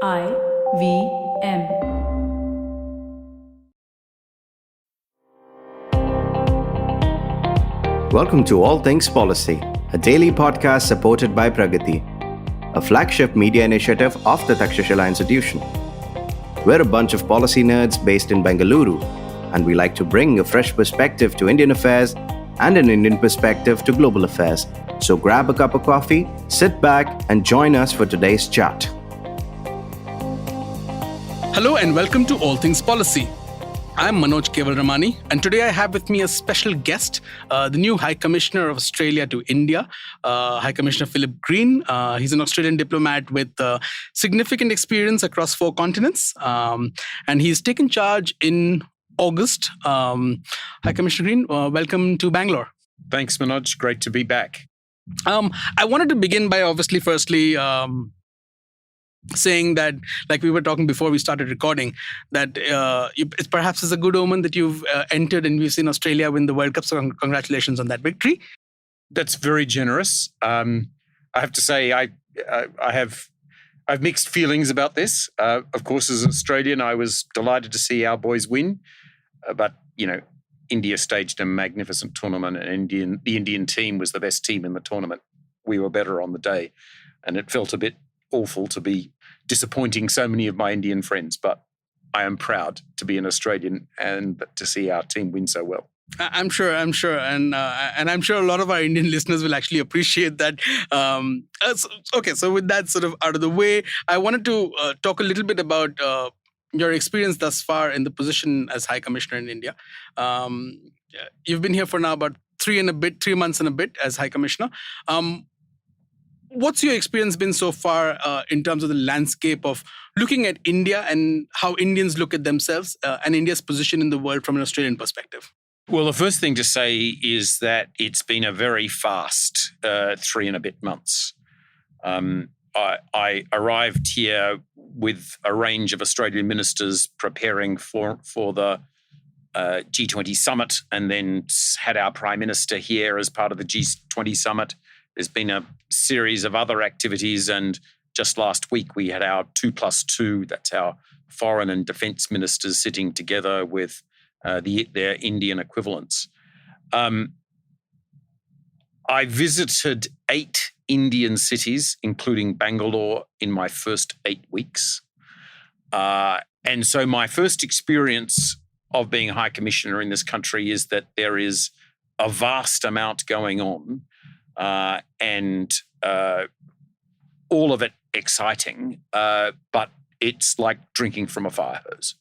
IVM. Welcome to All Things Policy, a daily podcast supported by Pragati, a flagship media initiative of the Takshashila Institution. We're a bunch of policy nerds based in Bengaluru, and we like to bring a fresh perspective to Indian affairs and an Indian perspective to global affairs. So grab a cup of coffee, sit back, and join us for today's chat. Hello and welcome to All Things Policy. I'm Manoj Kewalramani, and today I have with me a special guest, the new High Commissioner of Australia to India, High Commissioner Philip Green. He's an Australian diplomat with significant experience across 4 continents, and he's taken charge in August. High Commissioner Green, welcome to Bangalore. Thanks, Manoj. Great to be back. I wanted to begin by firstly, saying that, like we were talking before we started recording, that it perhaps is a good omen that you've entered and we've seen Australia win the World Cup. So congratulations on that victory. That's very generous. I have to say, I've mixed feelings about this. Of course, as an Australian, I was delighted to see our boys win, but India staged a magnificent tournament, and the Indian team was the best team in the tournament. We were better on the day, and it felt a bit awful to be disappointing so many of my Indian friends, but I am proud to be an Australian and to see our team win so well. I'm sure, and I'm sure a lot of our Indian listeners will actually appreciate that. So with that sort of out of the way, I wanted to talk a little bit about your experience thus far in the position as High Commissioner in India. You've been here for now about 3 months and a bit as High Commissioner. What's your experience been so far in terms of the landscape of looking at India and how Indians look at themselves and India's position in the world from an Australian perspective? Well, the first thing to say is that it's been a very fast 3 and a bit months. I arrived here with a range of Australian ministers preparing for the G20 summit, and then had our Prime Minister here as part of the G20 summit. There's been a series of other activities, and just last week we had our 2+2, that's our foreign and defence ministers sitting together with their Indian equivalents. I visited 8 Indian cities, including Bangalore, in my first 8 weeks. And so my first experience of being High Commissioner in this country is that there is a vast amount going on, and all of it exciting, but it's like drinking from a fire hose.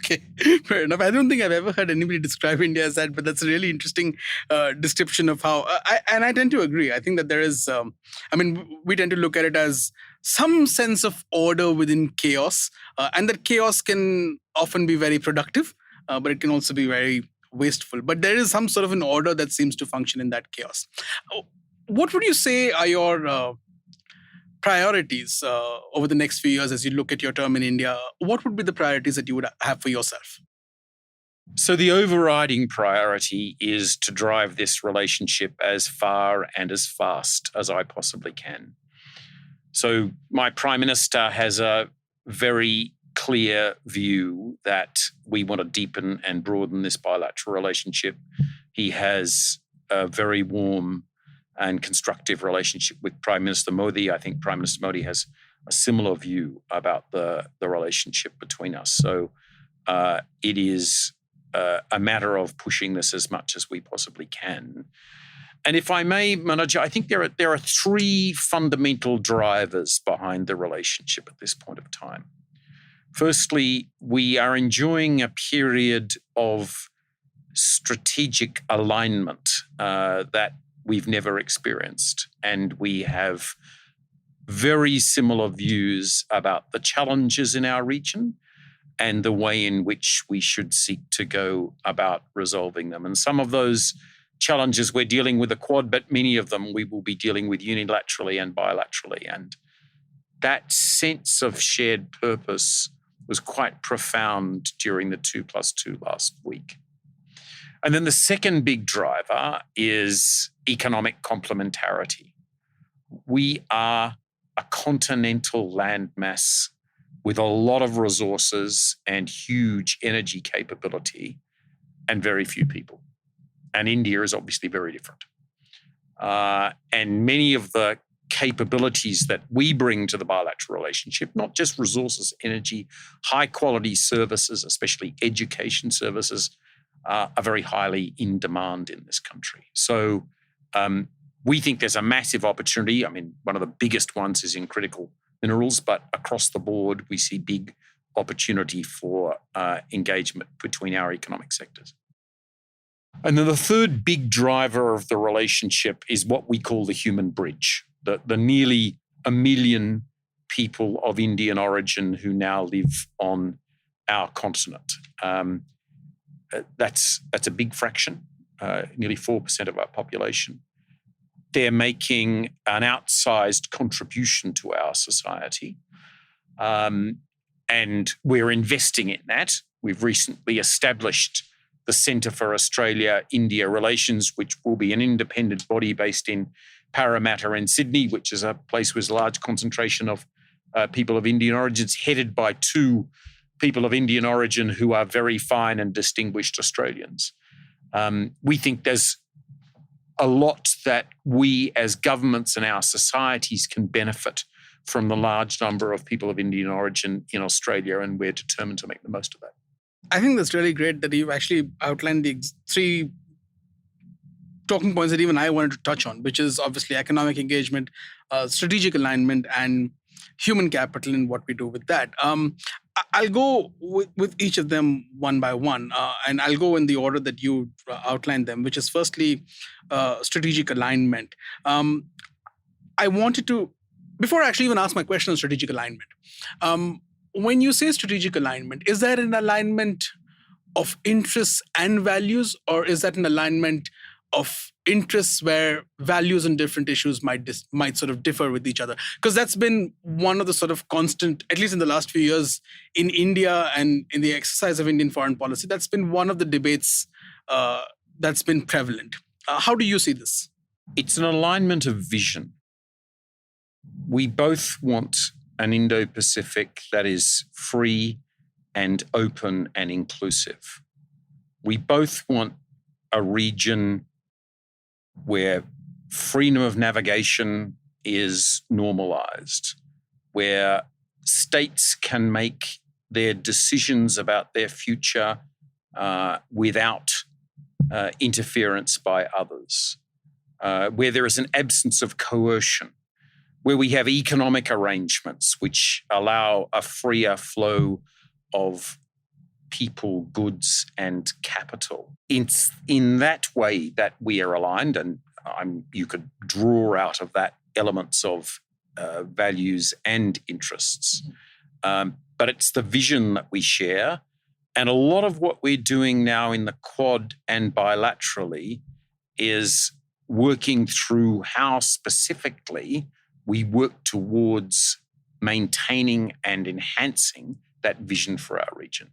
Okay, fair enough. I don't think I've ever heard anybody describe India as that, but that's a really interesting description of how, I tend to agree. I think that there is, we tend to look at it as some sense of order within chaos, and that chaos can often be very productive, but it can also be very wasteful. But there is some sort of an order that seems to function in that chaos. What would you say are your priorities over the next few years as you look at your term in India? What would be the priorities that you would have for yourself? So the overriding priority is to drive this relationship as far and as fast as I possibly can. So my Prime Minister has a very clear view that we want to deepen and broaden this bilateral relationship. He has a very warm and constructive relationship with Prime Minister Modi. I think Prime Minister Modi has a similar view about the relationship between us. So it is a matter of pushing this as much as we possibly can. And if I may, Manoj, I think there are 3 fundamental drivers behind the relationship at this point of time. Firstly, we are enjoying a period of strategic alignment that we've never experienced. And we have very similar views about the challenges in our region and the way in which we should seek to go about resolving them. And some of those challenges we're dealing with a Quad, but many of them we will be dealing with unilaterally and bilaterally. And that sense of shared purpose was quite profound during the 2+2 last week. And then the second big driver is economic complementarity. We are a continental landmass with a lot of resources and huge energy capability and very few people. And India is obviously very different. And many of the capabilities that we bring to the bilateral relationship, not just resources, energy, high quality services, especially education services, are very highly in demand in this country. So we think there's a massive opportunity. I mean, one of the biggest ones is in critical minerals, but across the board, we see big opportunity for engagement between our economic sectors. And then the third big driver of the relationship is what we call the human bridge, the nearly 1 million people of Indian origin who now live on our continent. That's a big fraction, nearly 4% of our population. They're making an outsized contribution to our society. And we're investing in that. We've recently established the Centre for Australia-India Relations, which will be an independent body based in Parramatta in Sydney, which is a place with a large concentration of people of Indian origins, headed by 2 people of Indian origin who are very fine and distinguished Australians. We think there's a lot that we as governments and our societies can benefit from the large number of people of Indian origin in Australia, and we're determined to make the most of that. I think that's really great that you've actually outlined the 3 talking points that even I wanted to touch on, which is obviously economic engagement, strategic alignment, and human capital and what we do with that. I'll go with each of them one by one, and I'll go in the order that you outlined them, which is firstly strategic alignment. I wanted to, before I actually even ask my question on strategic alignment, when you say strategic alignment, is that an alignment of interests and values, or is that an alignment of interests where values and different issues might sort of differ with each other? Because that's been one of the sort of constant, at least in the last few years in India and in the exercise of Indian foreign policy, that's been one of the debates that's been prevalent. How do you see this? It's an alignment of vision. We both want an Indo-Pacific that is free and open and inclusive. We both want a region where freedom of navigation is normalized, where states can make their decisions about their future without interference by others, where there is an absence of coercion, where we have economic arrangements which allow a freer flow of people, goods, and capital. It's in that way that we are aligned, and you could draw out of that elements of values and interests. But it's the vision that we share. And a lot of what we're doing now in the Quad and bilaterally is working through how specifically we work towards maintaining and enhancing that vision for our region.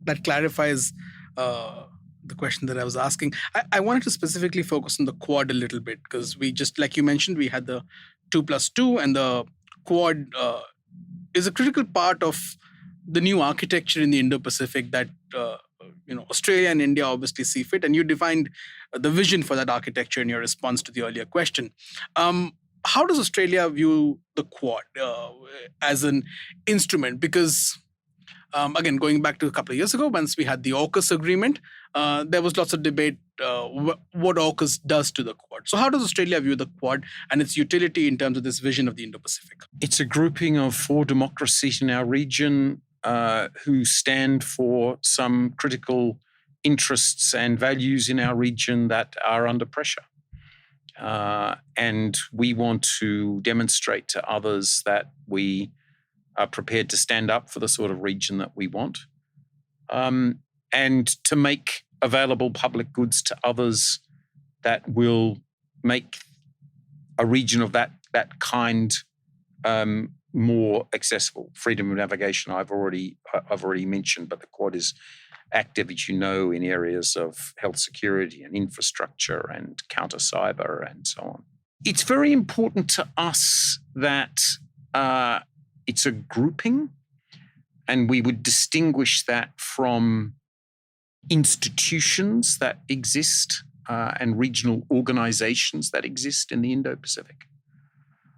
That clarifies the question that I was asking. I wanted to specifically focus on the Quad a little bit, because we just, like you mentioned, we had the 2+2, and the Quad is a critical part of the new architecture in the Indo-Pacific that Australia and India obviously see fit. And you defined the vision for that architecture in your response to the earlier question. How does Australia view the Quad as an instrument? Because again, going back to a couple of years ago, once we had the AUKUS agreement, there was lots of debate what AUKUS does to the Quad. So how does Australia view the Quad and its utility in terms of this vision of the Indo-Pacific? It's a grouping of 4 democracies in our region who stand for some critical interests and values in our region that are under pressure. And we want to demonstrate to others that we are prepared to stand up for the sort of region that we want, and to make available public goods to others that will make a region of that kind more accessible. Freedom of navigation, I've already mentioned, but the Quad is active, as you know, in areas of health security and infrastructure and counter cyber and so on. It's very important to us that it's a grouping and we would distinguish that from institutions that exist and regional organizations that exist in the Indo-Pacific.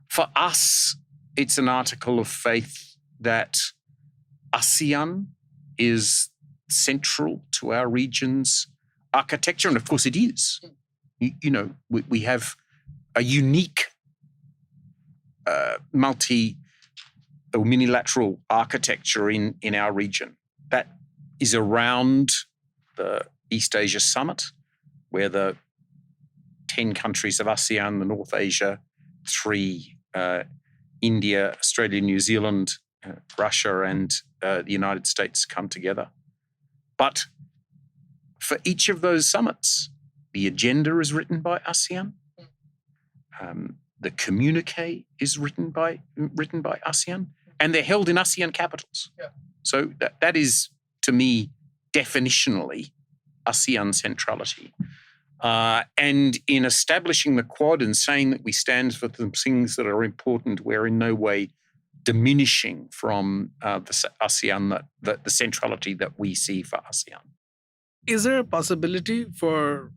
For us, it's an article of faith that ASEAN is central to our region's architecture, and of course it is. We have a unique multilateral architecture in our region that is around the East Asia Summit, where the 10 countries of ASEAN, the North Asia, 3 India, Australia, New Zealand, Russia, and the United States come together. But for each of those summits, the agenda is written by ASEAN. The communique is written by ASEAN, and they're held in ASEAN capitals. Yeah. So that is, to me, definitionally ASEAN centrality. And in establishing the Quad and saying that we stand for the things that are important, we're in no way diminishing from the ASEAN, the centrality that we see for ASEAN. Is there a possibility or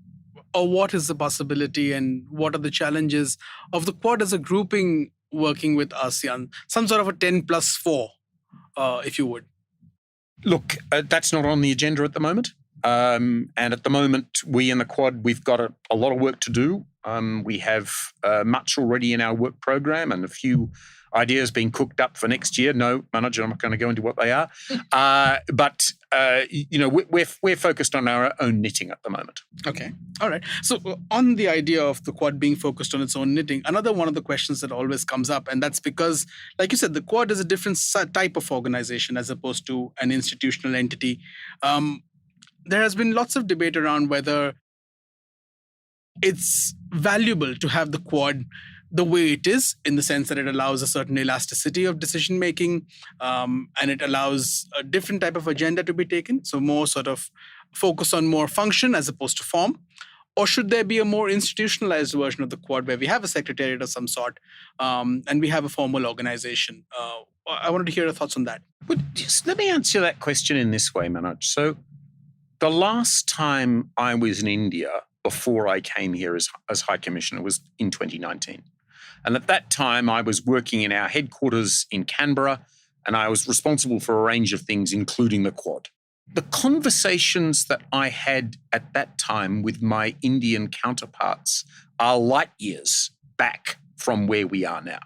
what is the possibility and what are the challenges of the Quad as a grouping working with ASEAN? Some sort of a 10+4, if you would. Look, that's not on the agenda at the moment. And at the moment, we in the Quad, we've got a lot of work to do. We have much already in our work program and a few ideas being cooked up for next year. No, Manoj, I'm not going to go into what they are. But we're focused on our own knitting at the moment. Okay. All right. So on the idea of the Quad being focused on its own knitting, another one of the questions that always comes up, and that's because, like you said, the Quad is a different type of organization as opposed to an institutional entity. There has been lots of debate around whether it's valuable to have the Quad the way it is, in the sense that it allows a certain elasticity of decision making, and it allows a different type of agenda to be taken. So more sort of focus on more function as opposed to form. Or should there be a more institutionalized version of the Quad where we have a secretariat of some sort and we have a formal organization? I wanted to hear your thoughts on that. But just let me answer that question in this way, Manoj. So the last time I was in India before I came here as High Commissioner was in 2019. And at that time, I was working in our headquarters in Canberra, and I was responsible for a range of things, including the Quad. The conversations that I had at that time with my Indian counterparts are light years back from where we are now.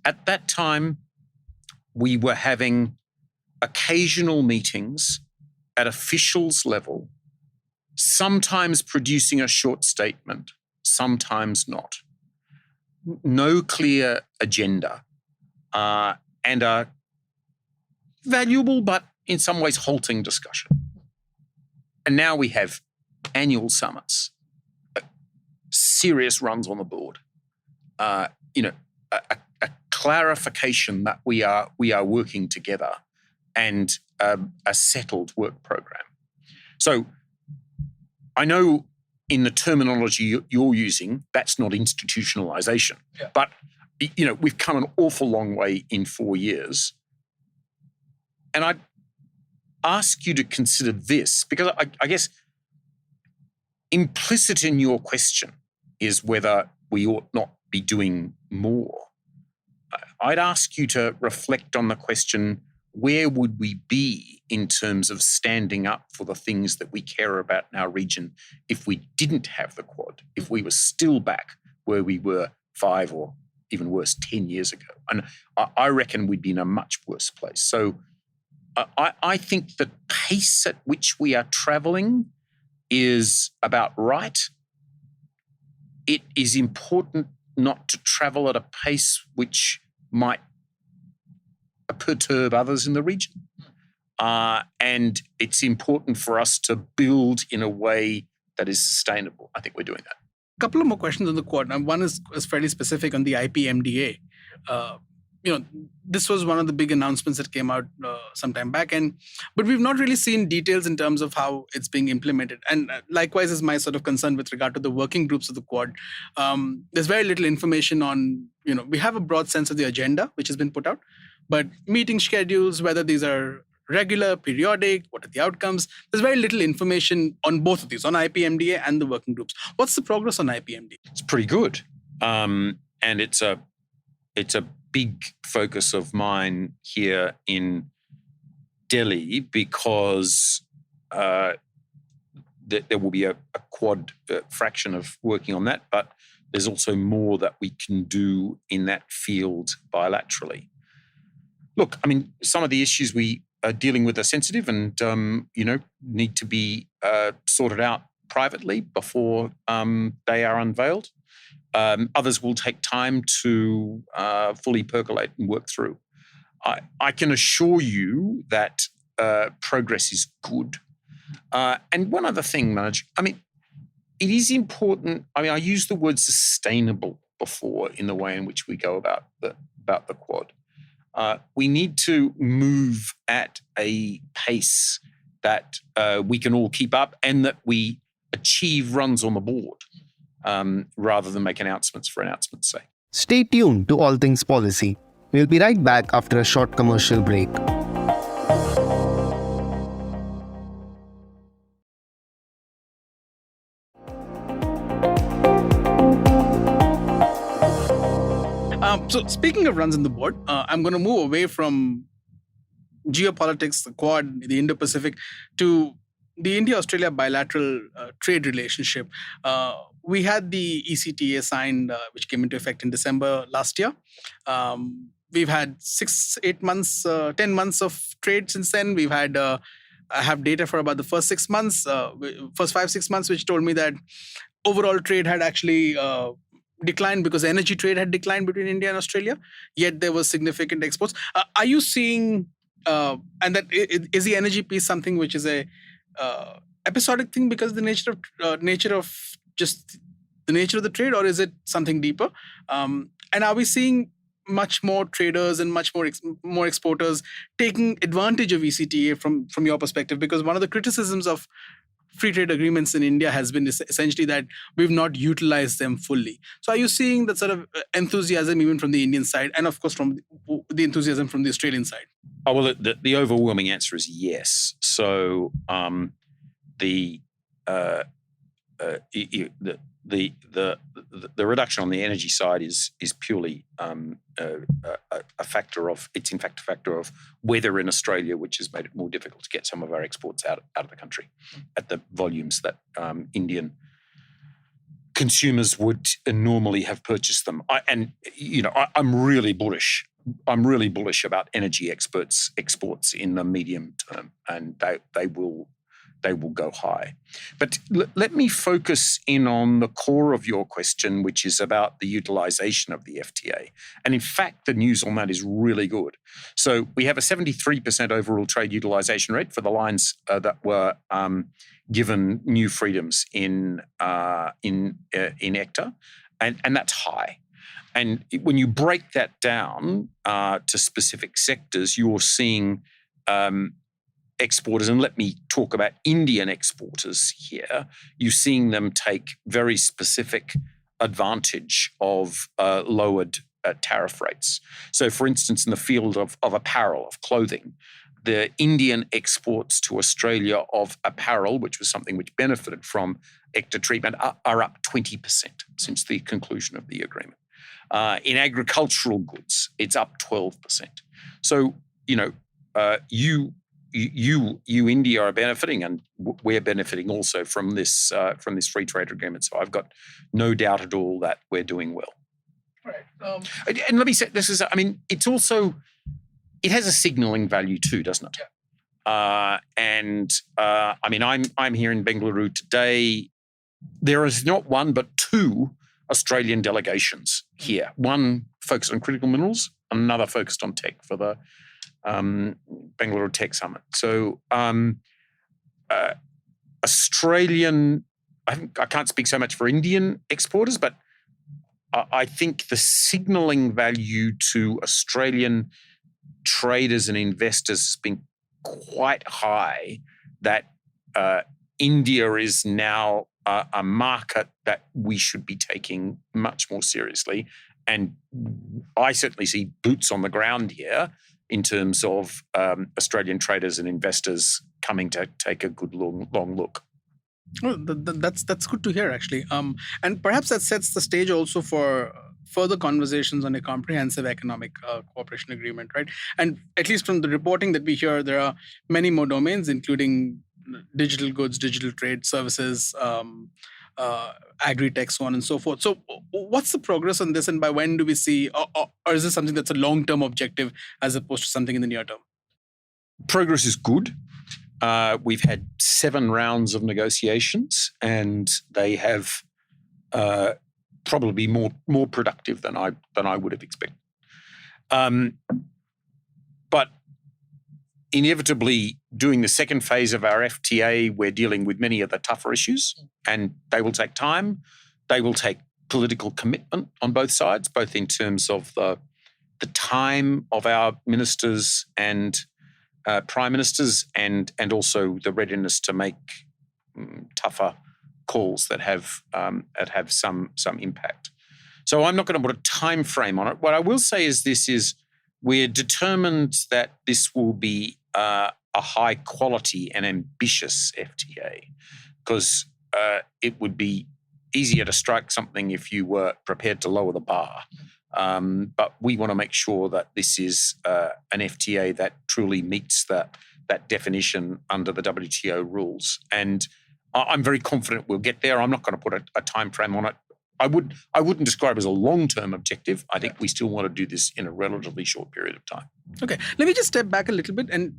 At that time, we were having occasional meetings at officials level, sometimes producing a short statement, sometimes not. No clear agenda, and a valuable but in some ways halting discussion. And now we have annual summits, serious runs on the board, a clarification that we are working together, and a settled work program. So I know in the terminology you're using, that's not institutionalization. Yeah. But, we've come an awful long way in 4 years. And I'd ask you to consider this, because I guess implicit in your question is whether we ought not be doing more. I'd ask you to reflect on the question, where would we be in terms of standing up for the things that we care about in our region if we didn't have the Quad, if we were still back where we were 5 or even worse, 10 years ago? And I reckon we'd be in a much worse place. So I think the pace at which we are travelling is about right. It is important not to travel at a pace which might perturb others in the region. And it's important for us to build in a way that is sustainable. I think we're doing that. A couple of more questions on the Quad. Now, one is fairly specific on the IPMDA. This was one of the big announcements that came out some time back, but we've not really seen details in terms of how it's being implemented. And likewise is my sort of concern with regard to the working groups of the Quad. There's very little information on, we have a broad sense of the agenda which has been put out, But meeting schedules, whether these are regular, periodic, what are the outcomes? There's very little information on both of these, on IPMDA and the working groups. What's the progress on IPMDA? It's pretty good, and it's a big focus of mine here in Delhi because there will be a quad fraction of working on that, but there's also more that we can do in that field bilaterally. Look, I mean, some of the issues we are dealing with are sensitive and, need to be sorted out privately before they are unveiled. Others will take time to fully percolate and work through. I can assure you that progress is good. And one other thing, Manoj, I mean, it is important. I mean, I used the word sustainable before in the way in which we go about the Quad. We need to move at a pace that we can all keep up and that we achieve runs on the board rather than make announcements for announcements' sake. Stay tuned to All Things Policy. We'll be right back after a short commercial break. So speaking of runs on the board, I'm going to move away from geopolitics, the Quad, the Indo-Pacific, to the India-Australia bilateral trade relationship. We had the ECTA signed, which came into effect in December last year. We've had 10 months of trade since then. We've had, I have data for about the first 6 months, first 5-6 months, which told me that overall trade had actually declined because energy trade had declined between India and Australia, yet there was significant exports. Are you seeing, and that is the energy piece something which is a episodic thing because of the nature of the trade, or is it something deeper? And are we seeing much more traders and much more exporters taking advantage of ECTA from your perspective? Because one of the criticisms of free trade agreements in India has been essentially that we've not utilized them fully. So are you seeing that sort of enthusiasm even from the Indian side, and of course from the enthusiasm from the Australian side? Oh, well, the overwhelming answer is yes. So the reduction on the energy side is purely a factor of, it's in fact a factor of weather in Australia, which has made it more difficult to get some of our exports out of the country at the volumes that Indian consumers would normally have purchased them. I'm really bullish. I'm really bullish about energy exports in the medium term, and they will go high. But let me focus in on the core of your question, which is about the utilization of the FTA. And in fact, the news on that is really good. So we have a 73% overall trade utilization rate for the lines that were given new freedoms in ECTA, and that's high. And when you break that down to specific sectors, you're seeing exporters, and let me talk about Indian exporters here, you're seeing them take very specific advantage of lowered tariff rates. So, for instance, in the field of apparel, of clothing, the Indian exports to Australia of apparel, which was something which benefited from ECTA treatment, are up 20% since the conclusion of the agreement. In agricultural goods, it's up 12%. So, you India are benefiting, and we're benefiting also from this free trade agreement. So I've got no doubt at all that we're doing well. Right. And let me say, it has a signalling value too, doesn't it? Yeah. I'm here in Bengaluru today. There is not one but two Australian delegations here. One focused on critical minerals, another focused on tech for the Bengaluru Tech Summit. So Australian, I can't speak so much for Indian exporters, but I think the signalling value to Australian traders and investors has been quite high that India is now a market that we should be taking much more seriously. And I certainly see boots on the ground here in terms of Australian traders and investors coming to take a good long look. Well, that's good to hear, actually. And perhaps that sets the stage also for further conversations on a comprehensive economic cooperation agreement, right? And at least from the reporting that we hear, there are many more domains, including digital goods, digital trade services, agri-tech, so on and so forth. So what's the progress on this, and by when do we see, or is this something that's a long-term objective as opposed to something in the near term? Progress is good. We've had 7 rounds of negotiations, and they have probably more productive than I would have expected. But inevitably, doing the second phase of our FTA, we're dealing with many of the tougher issues, and they will take time. They will take political commitment on both sides, both in terms of the time of our ministers and prime ministers, and also the readiness to make tougher calls that have some impact. So I'm not going to put a time frame on it. What I will say is we're determined that this will be a high quality and ambitious FTA, because it would be easier to strike something if you were prepared to lower the bar. But we want to make sure that this is an FTA that truly meets that definition under the WTO rules. And I'm very confident we'll get there. I'm not going to put a time frame on it. I wouldn't describe it as a long-term objective. I think we still want to do this in a relatively short period of time. Okay, let me just step back a little bit and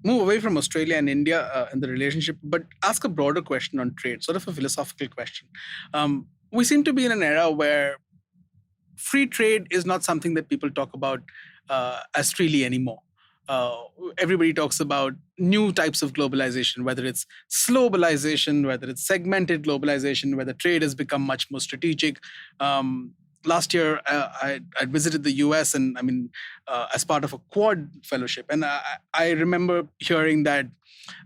move away from Australia and India and the relationship, but ask a broader question on trade, sort of a philosophical question. We seem to be in an era where free trade is not something that people talk about as freely anymore. Everybody talks about new types of globalization, whether it's slowbalization, whether it's segmented globalization, whether trade has become much more strategic. Last year, I visited the US, and as part of a Quad fellowship, and I remember hearing that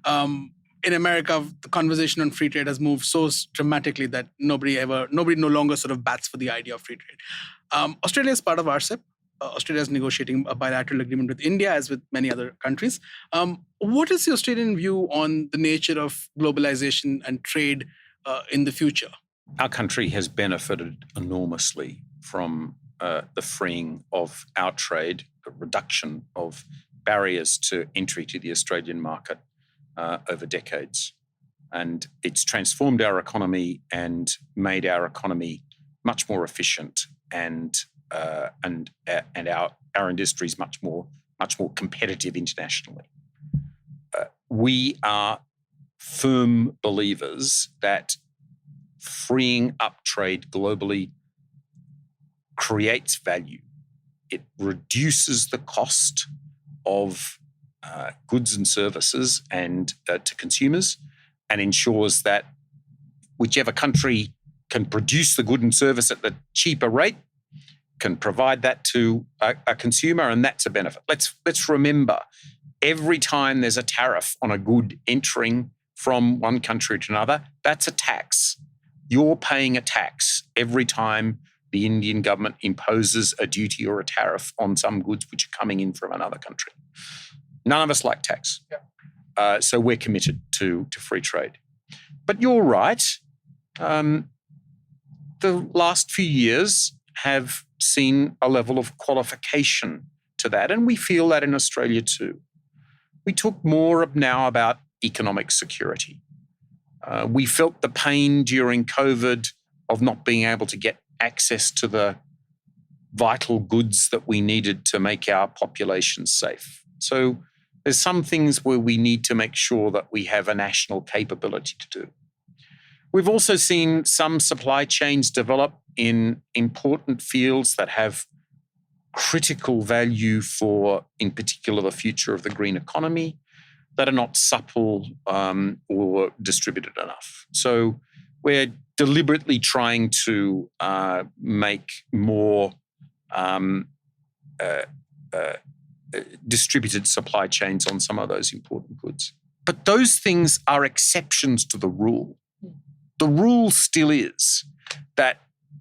in America, the conversation on free trade has moved so dramatically that nobody no longer sort of bats for the idea of free trade. Australia is part of RCEP. Australia is negotiating a bilateral agreement with India, as with many other countries. What is the Australian view on the nature of globalization and trade in the future? Our country has benefited enormously from the freeing of our trade, the reduction of barriers to entry to the Australian market over decades. And it's transformed our economy and made our economy much more efficient, and our industries much more competitive internationally. We are firm believers that freeing up trade globally creates value. It reduces the cost of goods and services and to consumers, and ensures that whichever country can produce the good and service at the cheaper rate can provide that to a consumer, and that's a benefit. Let's remember, every time there's a tariff on a good entering from one country to another, that's a tax. You're paying a tax every time the Indian government imposes a duty or a tariff on some goods which are coming in from another country. None of us like tax. Yeah. So we're committed to free trade. But you're right. The last few years have seen a level of qualification to that, and we feel that in Australia too. We talk more now about economic security. We felt the pain during COVID of not being able to get access to the vital goods that we needed to make our population safe. So there's some things where we need to make sure that we have a national capability to do. We've also seen some supply chains develop in important fields that have critical value for, in particular, the future of the green economy, that are not supple or distributed enough. So we're deliberately trying to make more distributed supply chains on some of those important goods. But those things are exceptions to the rule. The rule still is that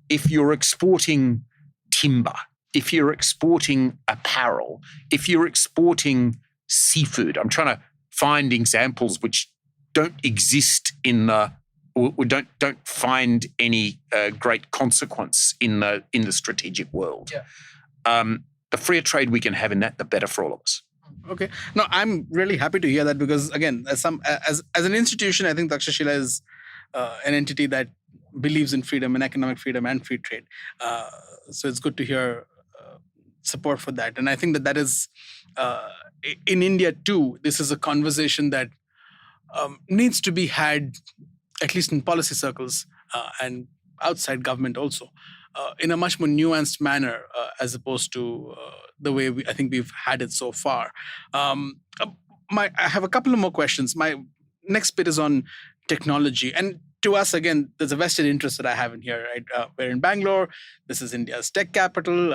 if you're exporting timber if you're exporting apparel, if you're exporting seafood, I'm trying to find examples which don't exist in the, or don't find any great consequence in the strategic world. Yeah. The freer trade we can have in that, the better for all of us. Okay. No, I'm really happy to hear that, because again, as an institution, I think Takshashila is an entity that believes in freedom and economic freedom and free trade. So it's good to hear support for that. And I think that is in India too. This is a conversation that needs to be had, at least in policy circles and outside government also, in a much more nuanced manner, as opposed to the way I think we've had it so far. I have a couple of more questions. My next bit is on technology. And to us, again, there's a vested interest that I have in here, right? We're in Bangalore. This is India's tech capital.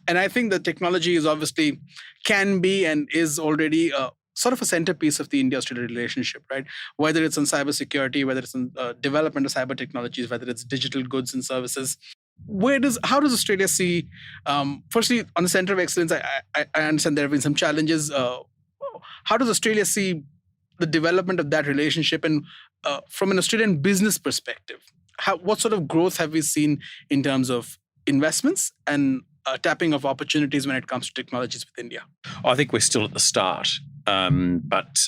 And I think that technology is obviously, can be and is already sort of a centerpiece of the India-Australia relationship, right? Whether it's on cybersecurity, whether it's on development of cyber technologies, whether it's digital goods and services. How does Australia see, firstly, on the Center of Excellence, I understand there have been some challenges. How does Australia see the development of that relationship? And from an Australian business perspective, what sort of growth have we seen in terms of investments and tapping of opportunities when it comes to technologies with India? I think we're still at the start, but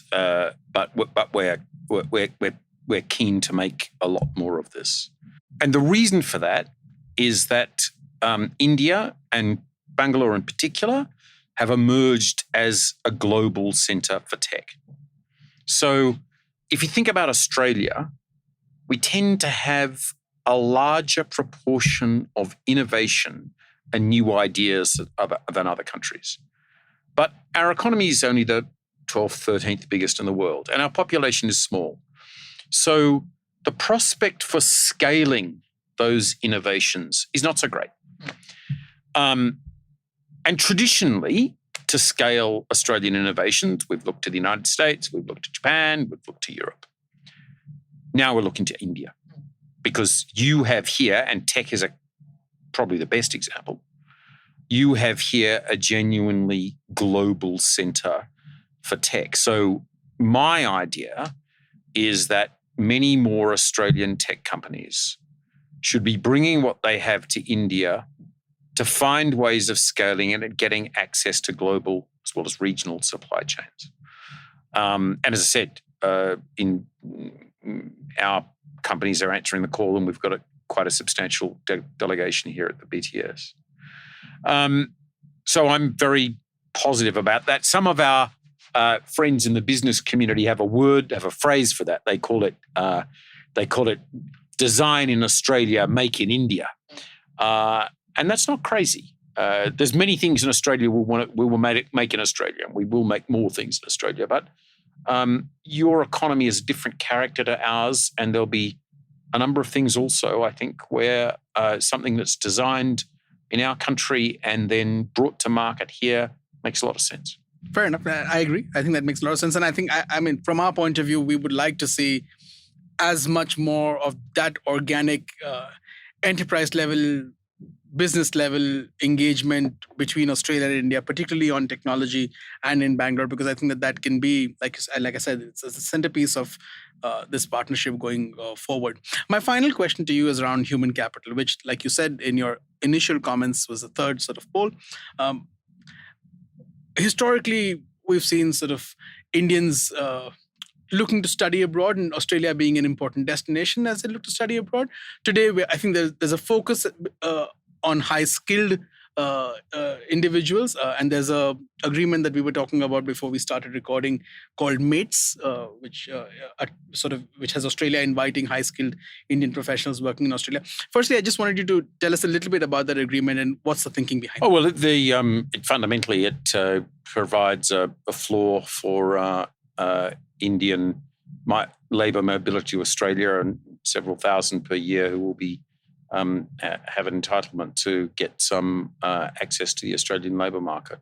we're keen to make a lot more of this. And the reason for that is that India and Bangalore in particular have emerged as a global centre for tech. So if you think about Australia, we tend to have a larger proportion of innovation and new ideas than other countries. But our economy is only the 12th, 13th biggest in the world, and our population is small. So the prospect for scaling those innovations is not so great. And traditionally, to scale Australian innovations, we've looked to the United States, we've looked to Japan, we've looked to Europe. Now we're looking to India, because you have here, and tech is probably the best example, you have here a genuinely global centre for tech. So my idea is that many more Australian tech companies should be bringing what they have to India to find ways of scaling it and getting access to global as well as regional supply chains. And as I said, our companies are answering the call, and we've got quite a substantial delegation here at the BTS. So I'm very positive about that. Some of our friends in the business community have a phrase for that. They call it design in Australia, make in India. And that's not crazy. There's many things in Australia we will make in Australia, and we will make more things in Australia. But your economy is a different character to ours, and there'll be a number of things also, I think, where something that's designed in our country and then brought to market here makes a lot of sense. Fair enough. I agree. I think that makes a lot of sense. And I think, I mean, from our point of view, we would like to see as much more of that organic enterprise level, business level engagement between Australia and India, particularly on technology and in Bangalore, because I think that can be, like I said, it's a centerpiece of this partnership going forward. My final question to you is around human capital, which, like you said in your initial comments, was the third sort of pole. Historically, we've seen sort of Indians looking to study abroad, and Australia being an important destination as they look to study abroad. Today, I think there's a focus on high-skilled individuals, and there's a agreement that we were talking about before we started recording called MATES, which has Australia inviting high-skilled Indian professionals working in Australia. Firstly, I just wanted you to tell us a little bit about that agreement and what's the thinking behind it. Oh, well, fundamentally it provides a floor for Indian labour mobility to Australia, and several thousand per year who will be have an entitlement to get some access to the Australian labour market.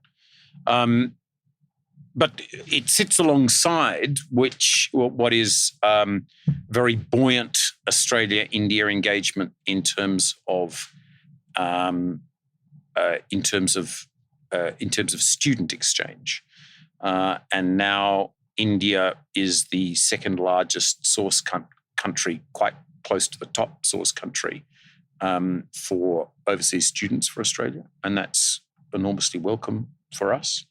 But it sits alongside what is very buoyant Australia-India engagement in terms of in terms of student exchange, and now India is the second largest source country, quite close to the top source country for overseas students for Australia, and that's enormously welcome for us.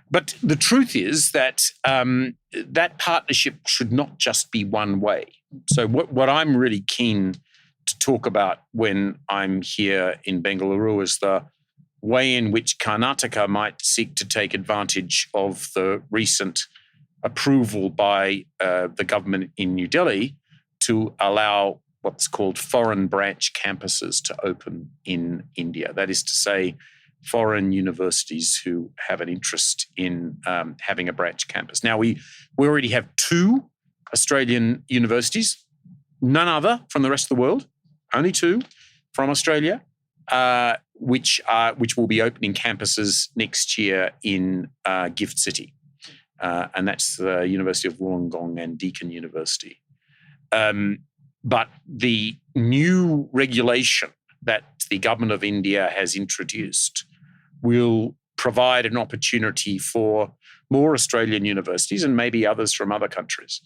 But the truth is that that partnership should not just be one way. So what I'm really keen to talk about when I'm here in Bengaluru is the way in which Karnataka might seek to take advantage of the recent approval by the government in New Delhi to allow what's called foreign branch campuses to open in India. That is to say, foreign universities who have an interest in having a branch campus. Now, we already have 2 Australian universities, none other from the rest of the world, only 2 from Australia, which will be opening campuses next year in Gift City. And that's the University of Wollongong and Deakin University. But the new regulation that the government of India has introduced will provide an opportunity for more Australian universities, and maybe others from other countries,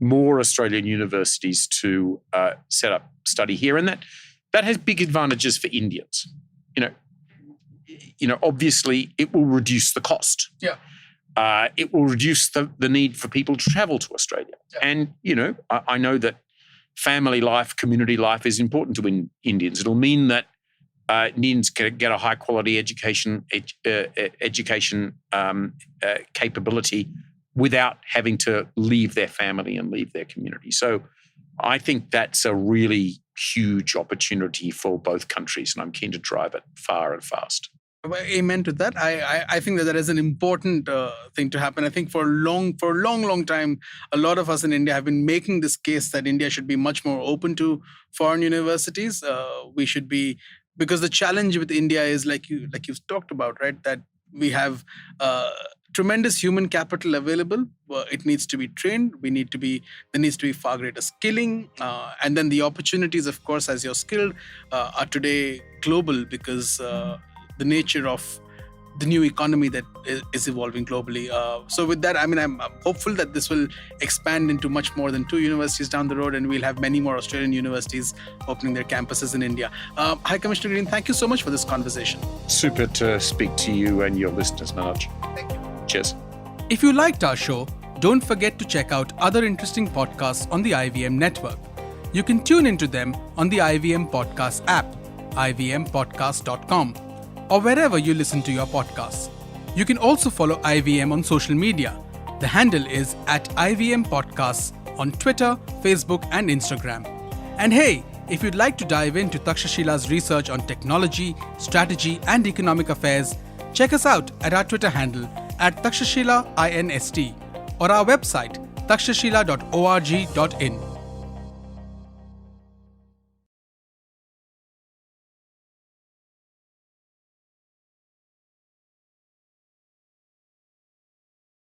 more Australian universities to set up study here. And that has big advantages for Indians. Obviously it will reduce the cost. Yeah. It will reduce the need for people to travel to Australia. Yeah. And, I know that family life, community life is important to Indians. It'll mean that Indians can get a high quality education capability without having to leave their family and leave their community. So I think that's a really huge opportunity for both countries, and I'm keen to drive it far and fast. Amen to that. I think that is an important thing to happen. I think for a long time, a lot of us in India have been making this case that India should be much more open to foreign universities. We should be, because the challenge with India is like you've talked about, right? That we have tremendous human capital available. It needs to be trained. There needs to be far greater skilling, and then the opportunities, of course, as you're skilled, are today global because the nature of the new economy that is evolving globally. So with that, I'm hopeful that this will expand into much more than 2 universities down the road, and we'll have many more Australian universities opening their campuses in India. High Commissioner Green, thank you so much for this conversation. Super to speak to you and your listeners, Manoj. Thank you. Cheers. If you liked our show, don't forget to check out other interesting podcasts on the IVM network. You can tune into them on the IVM Podcast app, ivmpodcast.com, or wherever you listen to your podcasts. You can also follow IVM on social media. The handle is @IVM Podcasts on Twitter, Facebook, and Instagram. And hey, if you'd like to dive into Takshashila's research on technology, strategy, and economic affairs, check us out at our Twitter handle @TakshashilaINST or our website takshashila.org.in.